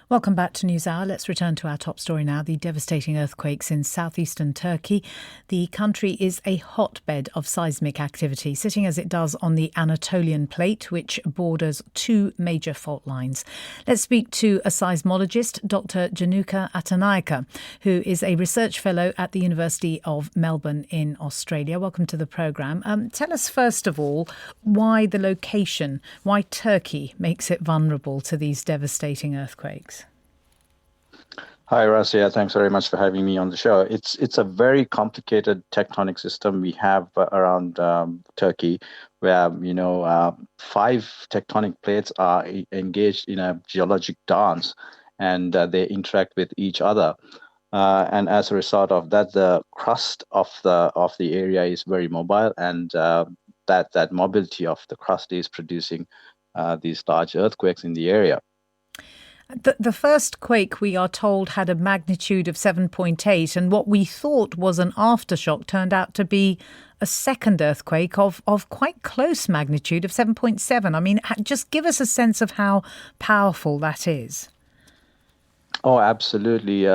Welcome back to NewsHour. Let's return to our top story now, the devastating earthquakes in southeastern Turkey. The country is a hotbed of seismic activity, sitting as it does on the Anatolian plate, which borders two major fault lines. Let's speak to a seismologist, Dr. Januka Attanayake, who is a research fellow at the University of Melbourne in Australia. Welcome to the programme. Tell us, first of all, why the location, why Turkey makes it vulnerable to these devastating earthquakes. Hi, Rasia. Thanks very much for having me on the show. It's a very complicated tectonic system we have around Turkey, where five tectonic plates are engaged in a geologic dance, and they interact with each other. And as a result of that, the crust of the area is very mobile, and that mobility of the crust is producing these large earthquakes in the area. The first quake, we are told, had a magnitude of 7.8, and what we thought was an aftershock turned out to be a second earthquake of quite close magnitude of 7.7. I mean, just give us a sense of how powerful that is. Oh, absolutely.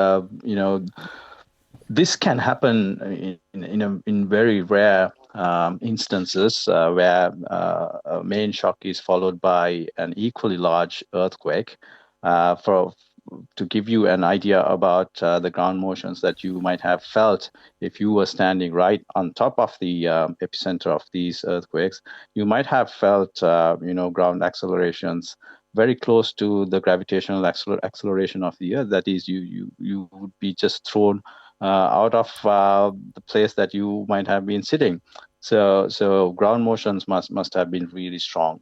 This can happen in very rare instances where a main shock is followed by an equally large earthquake. To give you an idea about the ground motions that you might have felt if you were standing right on top of the epicenter of these earthquakes, you might have felt ground accelerations very close to the gravitational acceleration of the Earth. That is, you would be just thrown out of the place that you might have been sitting. So ground motions must have been really strong.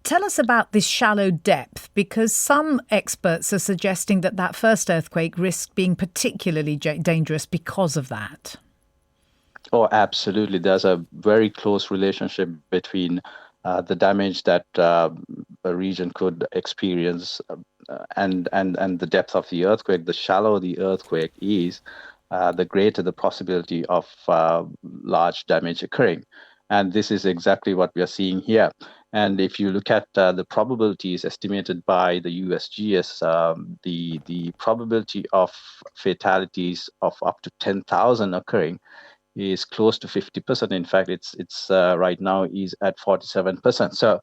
Tell us about this shallow depth, because some experts are suggesting that first earthquake risked being particularly dangerous because of that. Oh, absolutely. There's a very close relationship between the damage that a region could experience and the depth of the earthquake. The shallower the earthquake is, the greater the possibility of large damage occurring. And this is exactly what we are seeing here. And if you look at the probabilities estimated by the USGS, the probability of fatalities of up to 10,000 occurring is close to 50%. In fact, it's right now is at 47%. So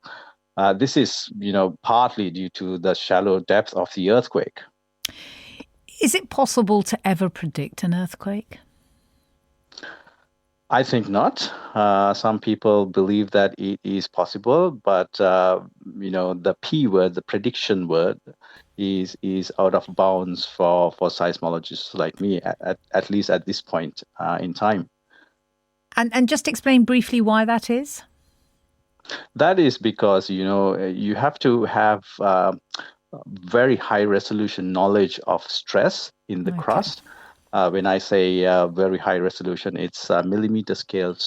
this is partly due to the shallow depth of the earthquake. Is it possible to ever predict an earthquake? I think not. Some people believe that it is possible, but the P word, the prediction word, is out of bounds for seismologists like me, at least at this point in time. And just explain briefly why that is. That is because you have to have very high resolution knowledge of stress in the crust. When I say very high resolution, it's millimeter scale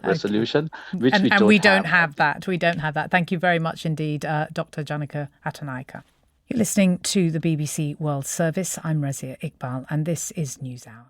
resolution, which we don't have that. We don't have that. Thank you very much indeed, Dr. Januka Attanayake. You're listening to the BBC World Service. I'm Razia Iqbal, and this is NewsHour.